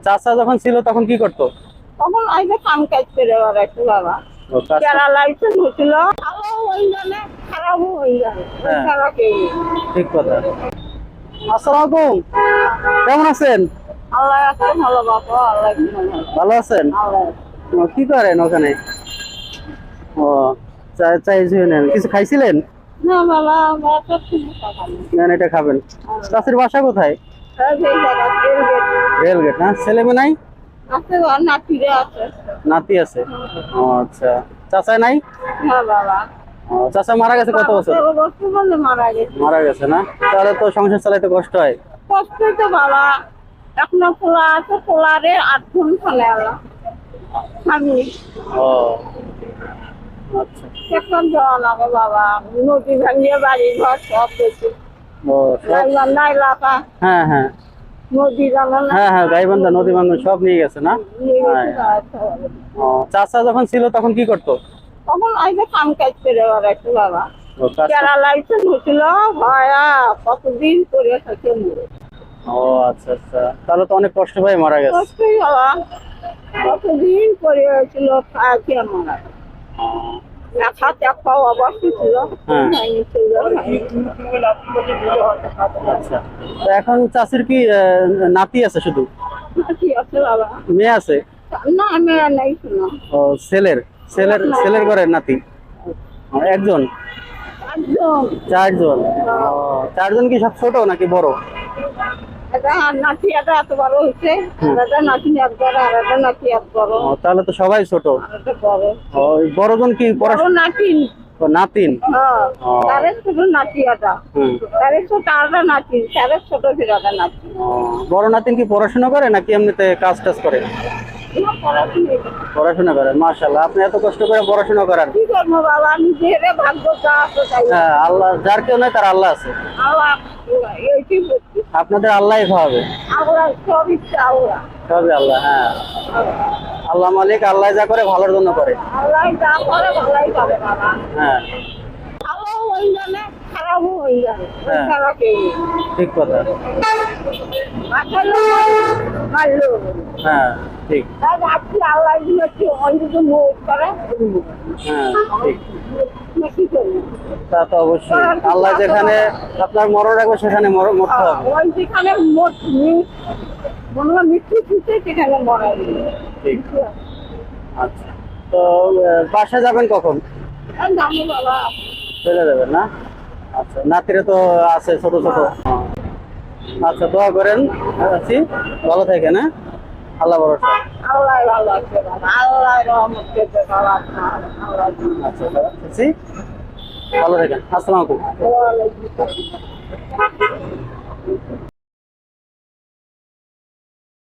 চাচা যখন ছিল তখন কি করতো? তখন ওই যে কাম কাজ করে বেড়াইতো বাবা। ও, কাজ করতো। প্যারালাইসিস হয়েছিল, ভালোও হয়ে গেলে খারাপও হয়ে গেলে, হ্যাঁ। এছাড়া কেউ নেই। ঠিক কথা। আসসালামু আলাইকুম, কেমন আছেন? আল্লাহ আছে ভালো বাবা, আল্লাহ ভালো আছেন? আল্লাহ। ও, কি করেন ওখানে? ও, চাই নেন। কিছু খাইছিলেন? না বাবা, আমরা তো ঠিক টাকা নেই। নেন, এটা খাবেন। চাষির বাসা কোথায়? এই যে জায়গা রেলগেট রেলগেট। হ্যাঁ, ছেলে মেয়ে নাই? আছে, আর নাতিরে আছে। নাতি আছে। ও আচ্ছা, চাচা নাই? হ্যাঁ বাবা। ও, চাচা মারা গেছে কত বছর? 12 বছর বলে মারা গেছে। মারা গেছে না? তাহলে তো সংসার চালাইতে কষ্ট হয়। কষ্টই তো বাবা, এখনো পোলা আছে, পোলারে 8 জন ফেলে আলা আমি ও আচ্ছা। এখন যাওয়া লাগে বাবা, নদী ভাঙিয়ে বাড়ি ঘর সব দেখি। ও সব। গাইবান্ধা এলাকা, হ্যাঁ হ্যাঁ নদী জানো না? হ্যাঁ হ্যাঁ, গাইবান্ধা নদী বান্ধব সব নিয়ে গেছে না? নিয়ে গেছে হ্যাঁ। সবাই। ও, চাচা যখন ছিল তখন কি করতো? তখন ওই যে কাম কাজ করে বেড়াইতো বাবা। ও, কাজ করতো। প্যারালাইসিস হয়েছিল, ভয়া কতদিন করে থাকে মরে। ও আচ্ছা আচ্ছা, তাহলে তো অনেক কষ্ট পাই মারা গেছে। কষ্টই বাবা, কতদিন করে হয়েছিল, খাইছে মারা। ও, এক হাত এক পাও অবস্থা ছিল। হ্যাঁ। হয়নি, ছিল, হয়নি। আচ্ছা। তো এখন চাচির কি নাতি আছে শুধু? কি আছে বাবা? মেয়ে আছে? না মেয়ে নাই শোনা। ও, ছেলের ছেলের ছেলের ঘরের নাতি? ও, একজন? একদম। চারজন? ও, চারজন কি সব ছোট নাকি বড়? এটা নাতি এটা এত বড় হয়েছে, আর একটা নাতি একবার, আর একটা নাতি একবার, ও, তাহলে তো সবাই ছোট। আর একটা বড়। ও, ওই বড়জন কি বড় পড়াশোনা? নাতি, ও, নাতিন। হ্যাঁ, ও। তারে ছোট নাতি এটা, হুম। তারে ছোট আরেকটা নাতি, তারে ছোট ফিরাটা নাতি। ও, বড় নাতিন কি পড়াশোনা করে নাকি এমনিতে কাজ টাজ করে? না, পড়াশোনা। পড়াশোনা করে, মাশাআল্লাহ। আপনি এত কষ্ট করে পড়াশোনা করেন। কি করবো বাবা, নিজের ভাগ্য যা আছে তাই। হ্যাঁ, আল্লাহ যার কেউ নাই তার আল্লাহ আছে। আল্লাহ এইটি বলছি, আপনাদের আল্লাহই খাওয়াবে। আল্লাহ সব ইচ্ছা আল্লাহ। সবই আল্লাহ। হ্যাঁ, আল্লাহ মালিক, আল্লাহ যা করে ভালোর জন্য করে। আল্লাহ যা করে ভালোই পাবে বাবা। হ্যাঁ, ভালো হয়ে গেলে খারাপও হয়ে যাবে, হ্যাঁ। এছাড়া কেউ নেই। ঠিক কথা। বাঁচালো মারলো। হ্যাঁ, ঠিক। তাই আজকে আল্লাহ দিয়েছে, অন্তত মুখ করে হ্যাঁ, ঠিক। কি করবো? তা তো অবশ্যই, আল্লাহ যেখানে আপনার মরণ রাখবে সেখানে মরতে হবে। ওই যেখানে মনে হয় মৃত্যু দিতে সেখানে মরা যাবে। ঠিক। আচ্ছা, তো বাসা যাবেন কখন? জানো বাবা, চলে যাবেন না? আচ্ছা, নাতিরে তো আছে ছোট ছোট। আচ্ছা, দোয়া করেন। আছি, ভালো থাকেন। হ্যাঁ, আল্লাহ ভরসা। আল্লাহ ভালো আছে বাবা, আল্লাহ রহমত করবে বাবা আপনার, আল্লাহ আচ্ছা, আছি, ভালো থাকেন। আসসালামু আলাইকুম। ওয়ালাইকুম আসসালাম।